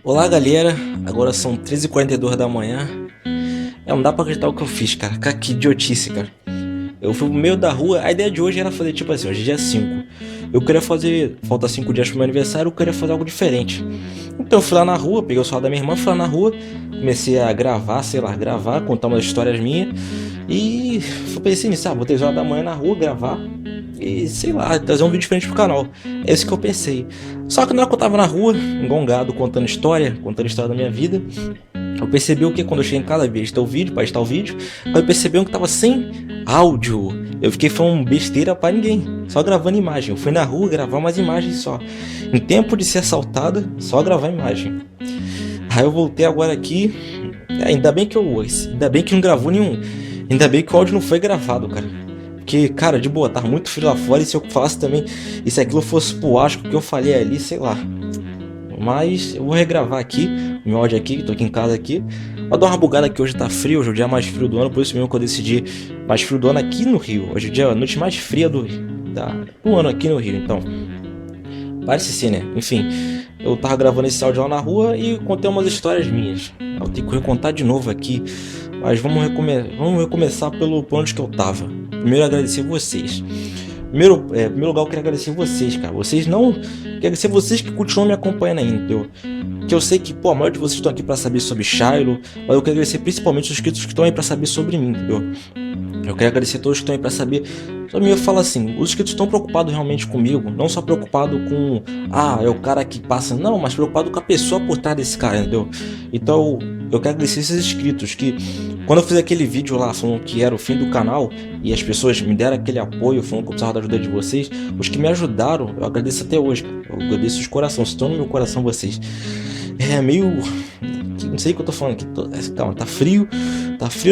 Olá galera, agora são 13h42 da manhã. Não dá pra acreditar o que eu fiz, cara. Cara, que idiotice, cara. Eu fui pro meio da rua, a ideia de hoje era fazer tipo assim, hoje é dia 5. Eu queria fazer, falta 5 dias pro meu aniversário, eu queria fazer algo diferente. Então eu fui lá na rua, peguei o celular da minha irmã, fui lá na rua, comecei a gravar, contar umas histórias minhas. E eu pensei nisso, vou ter horas da manhã na rua, gravar. E sei lá, trazer um vídeo diferente pro canal. É isso que eu pensei. Só que na hora que eu tava na rua, engongado, contando história da minha vida, eu percebi o que quando eu cheguei em casa, vi editar o vídeo, para editar o vídeo, mas eu percebi que tava sem áudio. Eu fiquei falando besteira pra ninguém, só gravando imagem. Eu fui na rua gravar umas imagens só. Em tempo de ser assaltada, só gravar imagem. Aí eu voltei agora aqui. Ainda bem que não gravou nenhum. Ainda bem que o áudio não foi gravado, cara. Porque, cara, de boa, tava muito frio lá fora. E se eu falasse também, e se aquilo fosse pro asco que eu falei ali, sei lá. Mas eu vou regravar aqui o meu áudio aqui, que tô aqui em casa aqui. Vou dar uma bugada que hoje tá frio, hoje é o dia mais frio do ano, por isso mesmo que eu decidi mais frio do ano aqui no Rio. Hoje é a noite mais fria do ano aqui no Rio, então parece ser, né? Enfim, eu tava gravando esse áudio lá na rua e contei umas histórias minhas. Eu tenho que recontar de novo aqui, mas vamos recomeçar pelo ponto que eu tava. Primeiro agradecer vocês. Primeiro lugar, eu quero agradecer vocês, cara. Quero agradecer vocês que continuam me acompanhando ainda, entendeu? Que eu sei que, a maioria de vocês estão aqui pra saber sobre Shiloh, mas eu quero agradecer principalmente os inscritos que estão aí pra saber sobre mim, entendeu? Eu quero agradecer a todos que estão aí pra saber sobre mim. Eu falo assim, os inscritos estão preocupados realmente comigo, não só preocupados com, é o cara que passa, não, mas preocupado com a pessoa por trás desse cara, entendeu? Então, eu quero agradecer esses inscritos que, quando eu fiz aquele vídeo lá falando que era o fim do canal e as pessoas me deram aquele apoio, falando que eu precisava da ajuda de vocês, os que me ajudaram, eu agradeço até hoje, cara. Eu agradeço de coração, estão no meu coração vocês. É meio... não sei o que eu tô falando aqui. Calma, tá frio,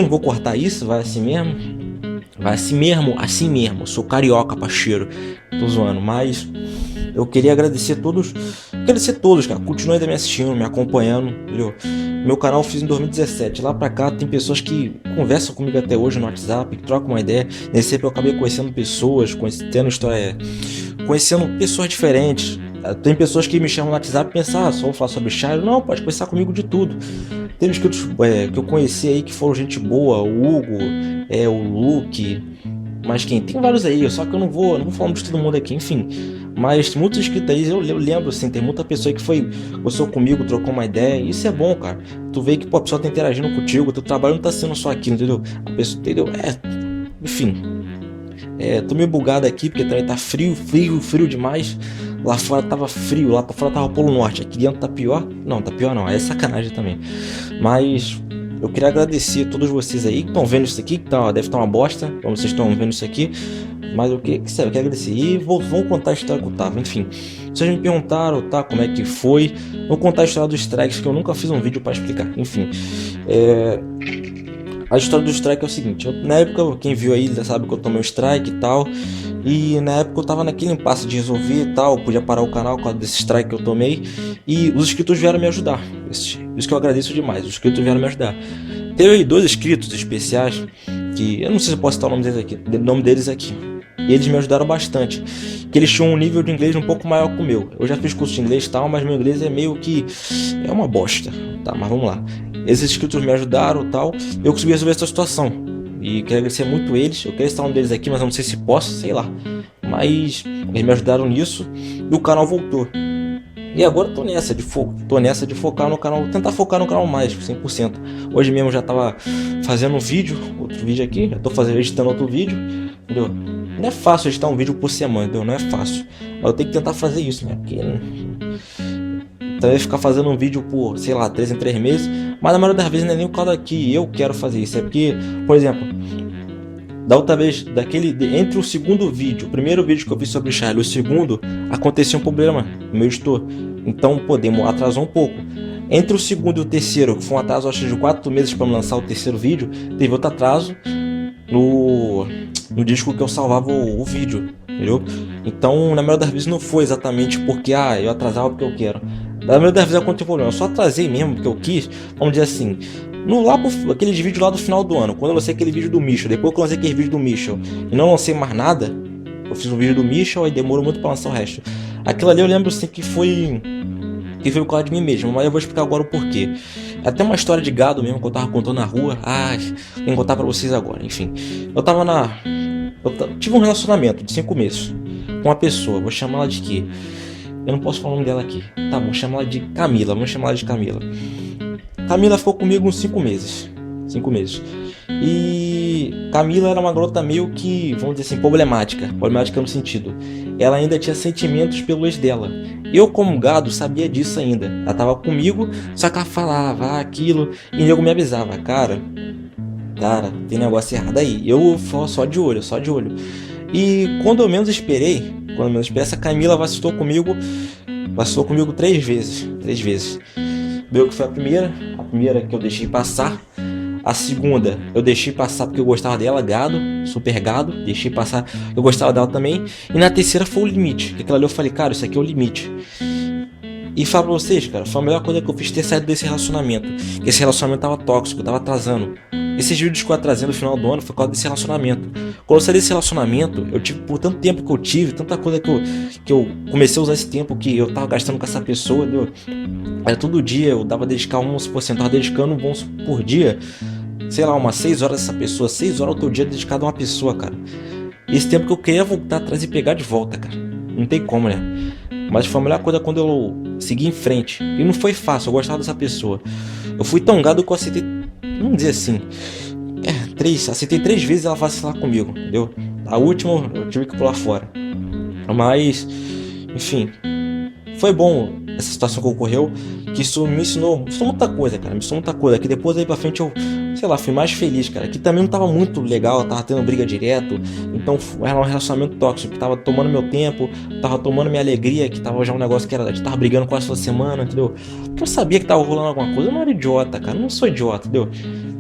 não vou cortar isso, vai assim mesmo. Assim mesmo. Eu sou carioca, parceiro. Tô zoando, mas eu queria agradecer todos, cara. Continuem ainda me assistindo, me acompanhando, entendeu? Meu canal eu fiz em 2017. Lá pra cá tem pessoas que conversam comigo até hoje no WhatsApp, que trocam uma ideia. Nesse tempo eu acabei conhecendo pessoas, conhecendo pessoas diferentes. Tem pessoas que me chamam no WhatsApp e pensam, só vou falar sobre Shiloh. Não, pode conversar comigo de tudo. Tem inscritos que eu conheci aí que foram gente boa, o Hugo, o Luke, mas quem? Tem vários aí, só que eu não vou falar de todo mundo aqui, enfim. Mas muitos inscritos aí, eu lembro assim, tem muita pessoa que gostou comigo, trocou uma ideia, e isso é bom, cara. Tu vê que a pessoa tá interagindo contigo, teu trabalho não tá sendo só aquilo, entendeu? A pessoa, entendeu? Enfim. Tô meio bugado aqui, porque também tá frio demais. Lá fora tava frio, lá pra fora tava o Polo Norte. Aqui dentro tá pior. Não, tá pior não, é sacanagem também. Mas eu queria agradecer a todos vocês aí que estão vendo isso aqui, que deve estar uma bosta, como vocês estão vendo isso aqui. Mas eu quero agradecer. E vamos contar a história que eu tava, enfim. Vocês me perguntaram, como é que foi. Vou contar a história dos strikes, que eu nunca fiz um vídeo pra explicar. Enfim, a história do strike é o seguinte, na época, quem viu aí já sabe que eu tomei um strike e tal. E na época eu tava naquele impasse de resolver e tal, eu podia parar o canal por causa desse strike que eu tomei. E os inscritos vieram me ajudar, isso que eu agradeço demais, os inscritos vieram me ajudar. Teve aí 2 inscritos especiais, que eu não sei se eu posso citar o nome deles aqui. E eles me ajudaram bastante, que eles tinham um nível de inglês um pouco maior que o meu. Eu já fiz curso de inglês e tal, mas meu inglês é meio que... é uma bosta, mas vamos lá. Esses inscritos me ajudaram e tal, eu consegui resolver essa situação. E quero agradecer muito eles, eu quero estar um deles aqui, mas eu não sei se posso, sei lá. Mas eles me ajudaram nisso e o canal voltou. E agora eu tô nessa de focar no canal, tentar focar no canal mais, 100%. Hoje mesmo eu já tava fazendo outro vídeo aqui, já tô editando outro vídeo, entendeu? Não é fácil editar um vídeo por semana, entendeu? Não é fácil. Mas eu tenho que tentar fazer isso, né? Porque também ficar fazendo um vídeo por, sei lá, 3 em 3 meses. Mas na maioria das vezes não é nem o caso que eu quero fazer isso. É porque, por exemplo, da outra vez, entre o segundo vídeo, o primeiro vídeo que eu fiz sobre Shiloh e o segundo, aconteceu um problema no meu editor. Então, atrasou um pouco. Entre o segundo e o terceiro, que foi um atraso acho de 4 meses para lançar o terceiro vídeo, teve outro atraso no disco que eu salvava o vídeo, entendeu? Então, na maioria das vezes não foi exatamente porque eu atrasava porque eu quero. Na maioria das vezes aconteceu problema, eu só atrasei mesmo porque eu quis, vamos dizer assim. Aqueles vídeos lá do final do ano, quando eu lancei aquele vídeo do Michel, depois que eu lancei aquele vídeo do Michel e não lancei mais nada, eu fiz um vídeo do Michel e demorou muito pra lançar o resto. Aquilo ali eu lembro assim que foi que foi por causa de mim mesmo, mas eu vou explicar agora o porquê. É até uma história de gado mesmo que eu tava contando na rua. Tenho que contar pra vocês agora. Enfim, tive um relacionamento de 5 meses com uma pessoa, vou chamar ela de quê? Eu não posso falar o nome dela aqui. Tá bom, vamos chamar ela de Camila. Camila ficou comigo uns 5 meses. 5 meses. E Camila era uma garota meio que, vamos dizer assim, problemática no sentido, ela ainda tinha sentimentos pelo ex dela. Eu, como gado, sabia disso ainda. Ela tava comigo, só que ela falava aquilo e eu me avisava, cara, tem negócio errado aí. Eu só de olho. E quando eu menos esperei, essa Camila vacilou comigo 3 vezes. Meu que foi a primeira que eu deixei passar. A segunda eu deixei passar porque eu gostava dela, super gado, deixei passar, eu gostava dela também. E na terceira foi o limite, que aquela ali eu falei, cara, isso aqui é o limite. E falo pra vocês, cara, foi a melhor coisa que eu fiz ter saído desse relacionamento. Esse relacionamento tava tóxico, tava atrasando. Esses vídeos que eu atrasei no final do ano foi por causa desse relacionamento. Quando eu saí desse relacionamento, eu tive, por tanto tempo que eu tive, tanta coisa que eu comecei a usar esse tempo que eu tava gastando com essa pessoa, entendeu? Era todo dia, eu dava dedicar 11%, tava dedicando por dia, sei lá, umas 6 horas dessa pessoa, 6 horas do teu dia dedicado a uma pessoa, cara. Esse tempo que eu queria voltar atrás e pegar de volta, cara. Não tem como, né? Mas foi a melhor coisa quando eu segui em frente. E não foi fácil, eu gostava dessa pessoa. Eu fui tão gado que eu aceitei, vamos dizer assim, aceitei 3 vezes ela vacilar comigo, entendeu? A última eu tive que pular fora. Mas, enfim, foi bom essa situação que ocorreu, que isso me ensinou muita coisa, cara. Que depois aí pra frente eu, sei lá, fui mais feliz, cara. Que também não tava muito legal, tava tendo briga direto. Então era um relacionamento tóxico, que tava tomando meu tempo, tava tomando minha alegria, que tava já um negócio que era de tava brigando quase toda semana, entendeu? Porque eu sabia que tava rolando alguma coisa, eu não era idiota, cara. Eu não sou idiota, entendeu?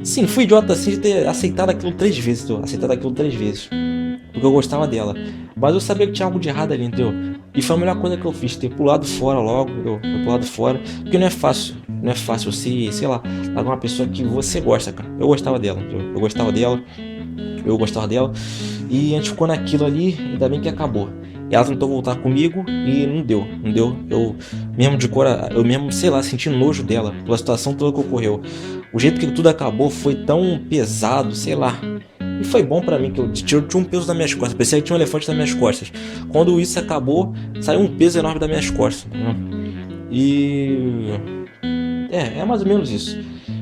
Sim, fui idiota assim de ter aceitado aquilo 3 vezes, entendeu? Porque eu gostava dela. Mas eu sabia que tinha algo de errado ali, entendeu? E foi a melhor coisa que eu fiz, ter pulado fora logo, entendeu? Ter pulado fora. Porque não é fácil você, sei lá, largar uma pessoa que você gosta, cara. Eu gostava dela, entendeu? Eu gostava dela. E a gente ficou naquilo ali, ainda bem que acabou. E ela tentou voltar comigo e não deu. Eu mesmo, sei lá, senti nojo dela pela situação toda que ocorreu. O jeito que tudo acabou foi tão pesado, sei lá. E foi bom pra mim, que eu tinha um peso nas minhas costas. Pensei que tinha um elefante nas minhas costas. Quando isso acabou, saiu um peso enorme das minhas costas, entendeu? E é mais ou menos isso.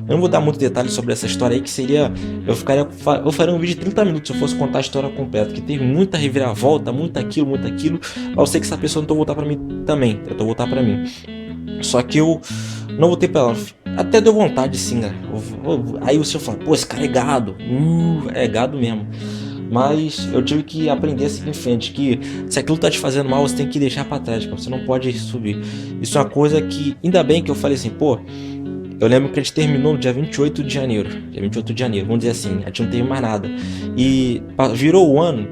Eu não vou dar muito detalhes sobre essa história aí, que seria... Eu faria um vídeo de 30 minutos se eu fosse contar a história completa, que teve muita reviravolta, muito aquilo. Mas eu sei que essa pessoa tentou voltar pra mim também. Só que eu não voltei pra ela. Até deu vontade, sim, né? Aí você fala, pô, esse cara é gado. É gado mesmo. Mas eu tive que aprender a seguir em frente, que se aquilo tá te fazendo mal, você tem que deixar pra trás, cara. Você não pode subir. Isso é uma coisa que, ainda bem que eu falei assim, pô, eu lembro que a gente terminou no dia 28 de janeiro. Vamos dizer assim, a gente não teve mais nada. E virou o ano.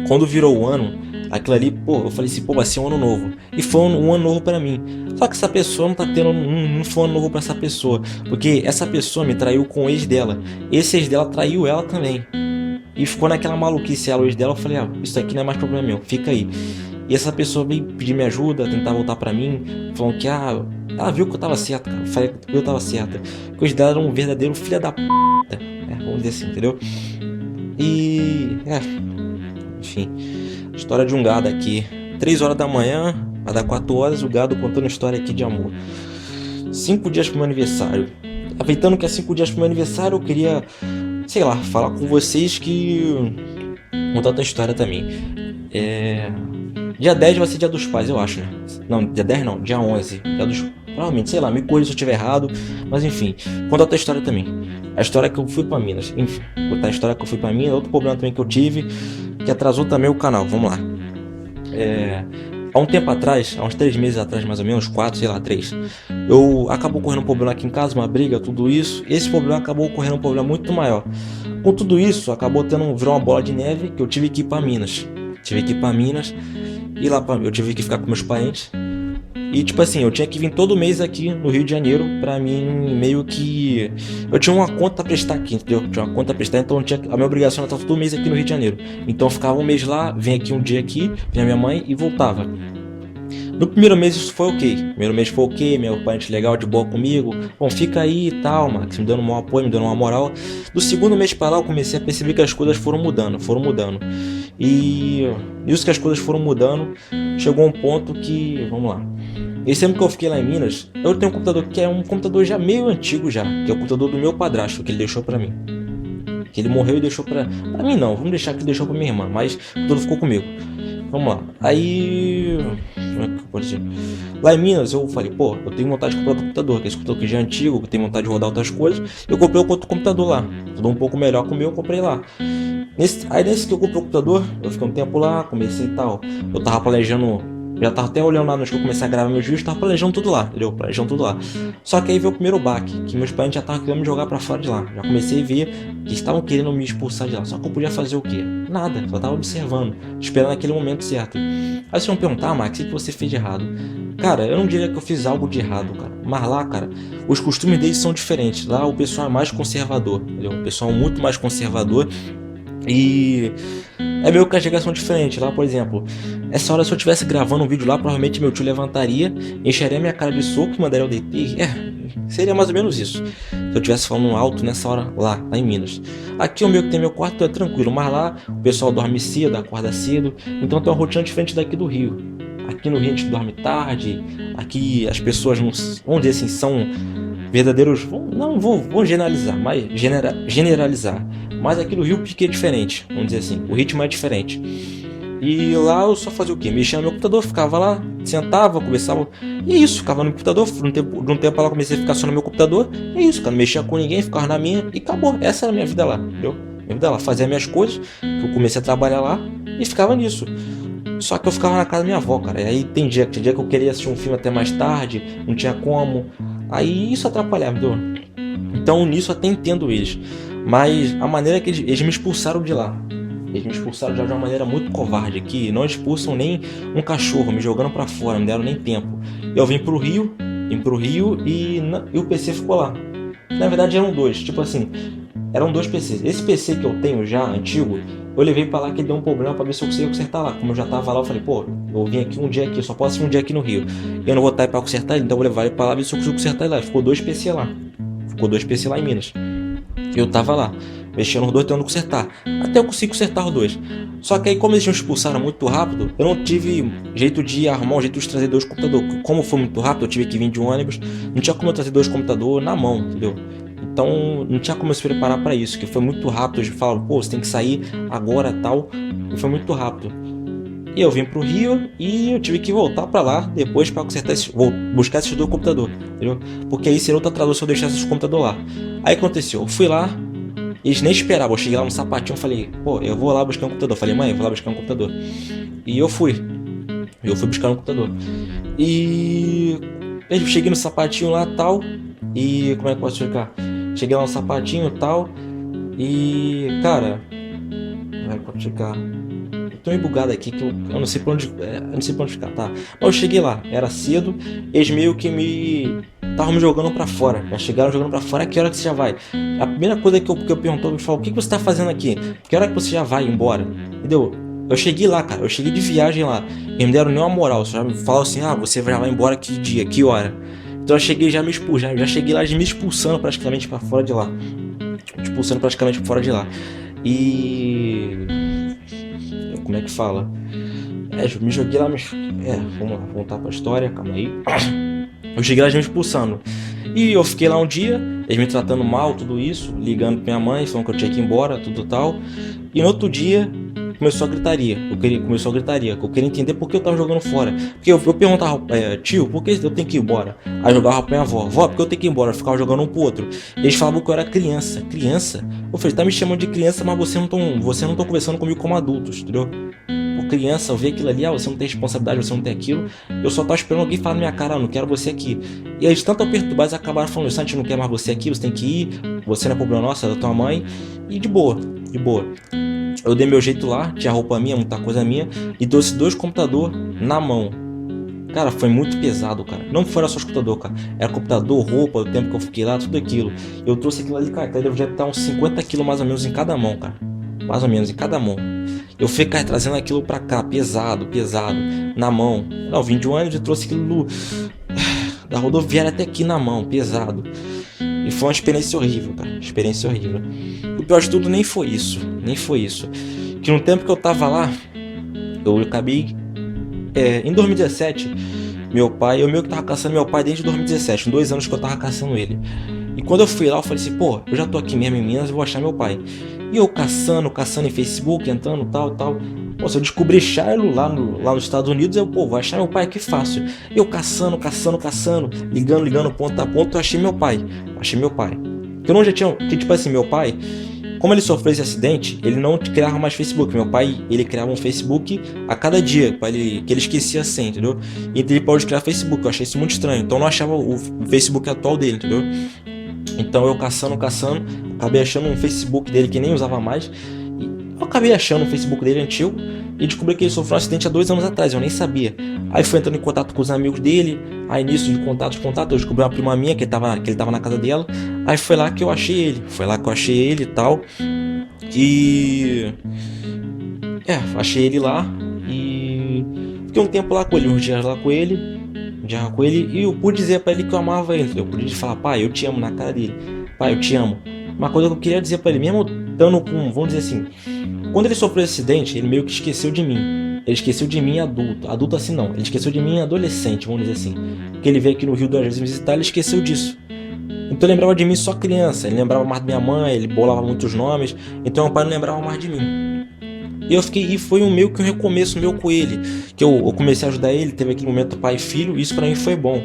Quando virou o ano, aquilo ali, pô, eu falei assim, pô, vai ser um ano novo. E foi um ano novo pra mim. Só que essa pessoa não foi um ano novo pra essa pessoa. Porque essa pessoa me traiu com o ex dela. Esse ex dela traiu ela também. E ficou naquela maluquice, ela, o ex dela, eu falei, isso aqui não é mais problema meu, fica aí. E essa pessoa veio pedir minha ajuda, tentar voltar pra mim, falando que, ela viu que eu tava certo, cara. Eu falei que eu tava certa. Que o ex dela era um verdadeiro filho da p***, vamos dizer assim, entendeu? E, enfim, história de um gado aqui. 3 horas da manhã, vai dar 4 horas, o gado contando história aqui de amor. 5 dias pro meu aniversário. Aproveitando que é 5 dias pro meu aniversário, eu queria, sei lá, falar com vocês contar outra história também. Dia 10 vai ser dia dos pais, eu acho, né? Não, dia 10 não, dia 11. Provavelmente, sei lá, me corrija se eu estiver errado. Mas enfim, contar outra história também. A história que eu fui pra Minas. Enfim, contar a história que eu fui pra Minas. Outro problema também que eu tive, que atrasou também o canal. Vamos lá. Há um tempo atrás, há uns 3 meses atrás, mais ou menos, 4, sei lá, 3, acabou ocorrendo um problema aqui em casa, uma briga, tudo isso. Esse problema acabou ocorrendo um problema muito maior. Com tudo isso, virou uma bola de neve, que eu tive que ir pra Minas. E lá eu tive que ficar com meus parentes. E tipo assim, eu tinha que vir todo mês aqui no Rio de Janeiro. Pra mim, meio que... eu tinha uma conta a prestar aqui, entendeu? Então a minha obrigação era estar todo mês aqui no Rio de Janeiro. Então eu ficava um mês lá, vinha aqui um dia aqui, vinha minha mãe e voltava. No primeiro mês isso foi ok. Primeiro mês foi ok, meu parente legal, de boa comigo. Bom, fica aí e tal, Max, me dando um apoio, me dando uma moral. Do segundo mês pra lá eu comecei a perceber que as coisas foram mudando, foram mudando. E isso que as coisas foram mudando, chegou a um ponto que, vamos lá. E sempre que eu fiquei lá em Minas, eu tenho um computador que é um computador já meio antigo já, que é o computador do meu padrasto, que ele deixou pra mim. Que ele morreu e deixou pra mim não, vamos deixar que ele deixou pra minha irmã, mas o computador ficou comigo. Vamos lá. Aí, como é que eu posso dizer? Lá em Minas eu falei, pô, eu tenho vontade de comprar outro computador, que esse computador aqui já é antigo, eu tenho vontade de rodar outras coisas. Eu comprei outro computador lá, tudo um pouco melhor que o meu, eu comprei lá. Nesse que eu comprei o computador, eu fiquei um tempo lá, comecei e tal. Eu tava planejando, já tava até olhando lá nos que eu comecei a gravar meus vídeos, tava planejando tudo lá, entendeu? Planejando tudo lá. Só que aí veio o primeiro baque, que meus parentes já estavam querendo me jogar pra fora de lá. Já comecei a ver que estavam querendo me expulsar de lá. Só que eu podia fazer o quê? Nada, só tava observando, esperando aquele momento certo. Aí vocês vão perguntar, Max, o que você fez de errado? Cara, eu não diria que eu fiz algo de errado, cara. Mas lá, cara, os costumes deles são diferentes. Lá o pessoal é mais conservador, entendeu? O pessoal é muito mais conservador. E é meio que as regras são diferentes. Lá, por exemplo, essa hora se eu estivesse gravando um vídeo lá, provavelmente meu tio levantaria, encheria minha cara de soco e mandaria eu deitar. Seria mais ou menos isso. Se eu estivesse falando alto nessa hora lá em Minas. Aqui o meu que tem meu quarto é tranquilo, mas lá o pessoal dorme cedo, acorda cedo, então tem uma rotina diferente daqui do Rio. Aqui no Rio a gente dorme tarde, aqui as pessoas não, vamos dizer assim, são verdadeiros, não vou generalizar, mas generalizar. Mas aqui no Rio porque é diferente, vamos dizer assim, o ritmo é diferente. E lá eu só fazia o quê? Mexia no meu computador, ficava lá, sentava, conversava. E é isso, ficava no computador. De um tempo lá comecei a ficar só no meu computador. E é isso, cara, não mexia com ninguém, ficava na minha e acabou. Essa era a minha vida lá, entendeu? Minha vida lá, fazia minhas coisas, eu comecei a trabalhar lá e ficava nisso. Só que eu ficava na casa da minha avó, cara. E aí tinha dia que eu queria assistir um filme até mais tarde, não tinha como. Aí isso atrapalhava, entendeu? Então nisso eu até entendo eles. Mas a maneira que eles me expulsaram de lá. Eles me expulsaram de uma maneira muito covarde, que não expulsam nem um cachorro, me jogando pra fora, não me deram nem tempo. Eu vim pro Rio e o PC ficou lá. Na verdade eram dois, tipo assim, eram dois PCs. Esse PC que eu tenho já, antigo, eu levei pra lá que ele deu um problema pra ver se eu conseguia consertar lá. Como eu já tava lá, eu falei, pô, eu vim aqui um dia aqui, só posso ir um dia aqui no Rio. Eu não vou estar aí pra consertar ele, então eu vou levar ele pra lá ver se eu consigo consertar ele lá. Ficou dois PC lá. Ficou dois PC lá em Minas. Eu tava lá, mexendo nos dois, tentando consertar. Até eu consegui consertar os dois. Só que aí, como eles me expulsaram muito rápido, eu não tive jeito de arrumar um jeito de trazer dois computadores. Como foi muito rápido, eu tive que vir de um ônibus. Não tinha como eu trazer dois computadores na mão, entendeu? Então, não tinha como eu se preparar pra isso, que foi muito rápido. Eles falaram, pô, você tem que sair agora tal. E foi muito rápido. E eu vim pro Rio e eu tive que voltar pra lá depois pra consertar buscar esses dois computadores, entendeu? Porque aí seria outra tradução se eu deixasse esse computador lá. Aí aconteceu, eu fui lá, eles nem esperavam, eu cheguei lá no sapatinho, falei, pô, eu vou lá buscar um computador. Falei, mãe, eu vou lá buscar um computador. E eu fui buscar um computador. E eu cheguei no sapatinho lá tal, e como é que eu posso explicar? Cheguei lá no sapatinho tal, e cara, como é que eu posso explicar? Tô meio bugado aqui que eu não sei pra onde, ficar, tá? Mas eu cheguei lá, era cedo, eles meio que estavam me jogando pra fora. Já chegaram jogando pra fora, que hora que você já vai? A primeira coisa que eu perguntou, me falou, o que você tá fazendo aqui? Que hora que você já vai embora? Entendeu? Eu cheguei lá, cara, eu cheguei de viagem lá. Eles me deram nenhuma moral, só me falaram assim, você já vai embora que dia, que hora? Então eu cheguei já me expulsando, já cheguei lá me expulsando praticamente pra fora de lá. Expulsando praticamente pra fora de lá. E... como é que fala? Eu me joguei lá, vamos lá, voltar pra história, calma aí. Eu cheguei lá me expulsando. E eu fiquei lá um dia, eles me tratando mal, tudo isso, ligando pra minha mãe, falando que eu tinha que ir embora, tudo tal. E no outro dia, começou a gritaria. Que eu queria entender por que eu tava jogando fora. Porque eu perguntava, tio, por que eu tenho que ir embora? Aí eu jogava pra minha avó, porque eu tenho que ir embora? Eu ficava jogando um pro outro. Eles falavam que eu era criança. Criança? Eu falei, tá me chamando de criança, mas você não tá conversando comigo como adultos, entendeu? Por criança, eu vi aquilo ali, você não tem responsabilidade, você não tem aquilo. Eu só tava esperando alguém falar na minha cara, eu não quero você aqui. E aí, de tanto perturbar, eles acabaram falando, a gente não quer mais você aqui, você tem que ir, você não é problema nosso, é da tua mãe. E de boa. Eu dei meu jeito lá, tinha roupa minha, muita coisa minha, e trouxe dois computadores na mão. Cara, foi muito pesado, cara. Não foi só os computador, cara. Era computador, roupa, o tempo que eu fiquei lá, tudo aquilo. Eu trouxe aquilo ali, cara, deve já estar uns 50 quilos mais ou menos em cada mão, cara. Mais ou menos em cada mão. Eu fiquei trazendo aquilo pra cá, pesado, na mão. Não, vim de um ônibus e trouxe aquilo da rodoviária até aqui na mão, pesado. E foi uma experiência horrível, cara, experiência horrível. O pior de tudo nem foi isso. Que no tempo que eu tava lá, eu acabei... em 2017, eu meio que tava caçando meu pai desde 2017, 2 anos que eu tava caçando ele. E quando eu fui lá, eu falei assim, pô, eu já tô aqui mesmo em Minas, eu vou achar meu pai. E eu caçando em Facebook, entrando, tal. Pô, se eu descobrir Shiloh lá nos Estados Unidos, eu, pô, vou achar meu pai aqui fácil. E eu caçando, ligando ponto a ponto, eu achei meu pai. Que eu não já tinha, que tipo assim, meu pai, como ele sofreu esse acidente, ele não criava mais Facebook. Meu pai, ele criava um Facebook a cada dia, que ele esquecia assim, entendeu? E ele pode criar Facebook, eu achei isso muito estranho. Então eu não achava o Facebook atual dele, entendeu? Então eu caçando, acabei achando um Facebook dele que nem usava mais. E eu acabei achando um Facebook dele antigo e descobri que ele sofreu um acidente há 2 anos atrás, eu nem sabia. Aí fui entrando em contato com os amigos dele, aí nisso de contato, eu descobri uma prima minha que ele tava na casa dela. Aí foi lá que eu achei ele, e tal. E... achei ele lá e fiquei um tempo lá com ele, uns dias lá com ele, e eu pude dizer pra ele que eu amava ele. Eu pude falar, pai, eu te amo, na cara dele. Pai, eu te amo. Uma coisa que eu queria dizer pra ele, mesmo estando com, vamos dizer assim, quando ele sofreu esse acidente, ele meio que esqueceu de mim. Ele esqueceu de mim adulto assim não, ele esqueceu de mim adolescente, vamos dizer assim. Porque ele veio aqui no Rio 2 vezes me visitar, ele esqueceu disso. Então ele lembrava de mim só criança, ele lembrava mais da minha mãe, ele bolava muitos nomes, então meu pai não lembrava mais de mim. E foi meio que um recomeço meu com ele, que eu comecei a ajudar ele, teve aquele momento pai e filho, e isso pra mim foi bom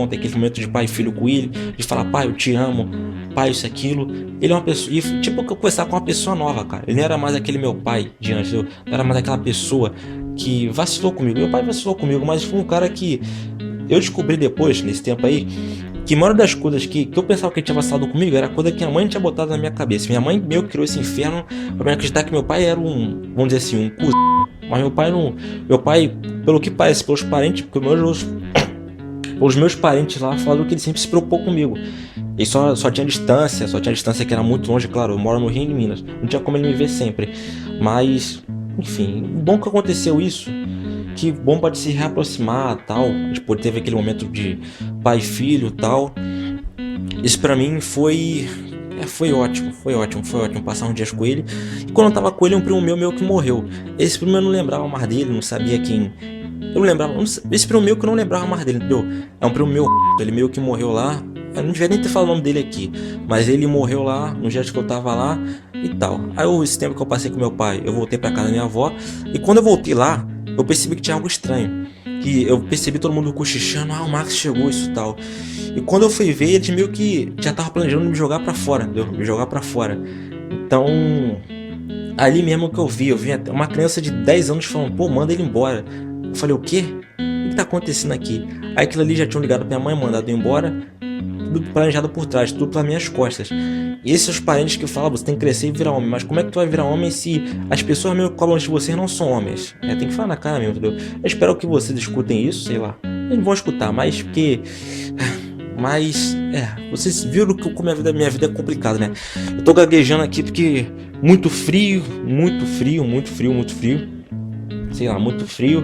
ter aquele momento de pai e filho com ele, de falar, pai, eu te amo, pai, isso, aquilo. Ele é uma pessoa, e tipo que eu conversava com uma pessoa nova, cara, ele não era mais aquele meu pai de antes, não era mais aquela pessoa que vacilou comigo, meu pai vacilou comigo, mas foi um cara que eu descobri depois, nesse tempo aí, que a maioria das coisas que eu pensava que ele tinha vacilado comigo era coisa que a mãe tinha botado na minha cabeça. Minha mãe meio que criou esse inferno pra me acreditar que meu pai era vamos dizer assim, um cuzão. Mas meu pai não. Meu pai, pelo que parece, pelos parentes, porque os meus parentes lá falaram que ele sempre se preocupou comigo. E só tinha distância que era muito longe, claro, eu moro no Rio de Minas. Não tinha como ele me ver sempre. Mas, enfim, bom que aconteceu isso. Que bom pode se reaproximar, tal. Tipo, teve aquele momento de pai e filho, tal. Isso pra mim foi ótimo passar uns dias com ele. E quando eu tava com ele, um primo meu que morreu. Esse primo eu não lembrava mais dele, não sabia quem. Eu não lembrava. Esse primo meu que eu não lembrava mais dele, entendeu? É um primo meu, ele meio que morreu lá. Eu não devia nem ter falado o nome dele aqui, mas ele morreu lá no dia que eu tava lá e tal. Aí esse tempo que eu passei com meu pai, eu voltei pra casa da minha avó. E quando eu voltei lá, eu percebi que tinha algo estranho. Que eu percebi todo mundo cochichando, o Max chegou, isso e tal. E quando eu fui ver, eles meio que já tava planejando me jogar pra fora, entendeu? Me jogar pra fora. Então, ali mesmo que eu vi até uma criança de 10 anos falando, pô, manda ele embora. Eu falei, o quê? O que tá acontecendo aqui? Aí aquilo ali já tinham ligado pra minha mãe, mandado embora. Tudo planejado por trás, tudo pelas minhas costas. E esses são os parentes que falam, você tem que crescer e virar homem. Mas como é que tu vai virar homem se as pessoas mesmo que cobram de vocês não são homens? Tem que falar na cara mesmo, entendeu? Eu espero que vocês escutem isso, sei lá. Eles não vão escutar, mas porque... vocês viram como minha vida é complicada, né? Eu tô gaguejando aqui porque muito frio. Sei lá, muito frio.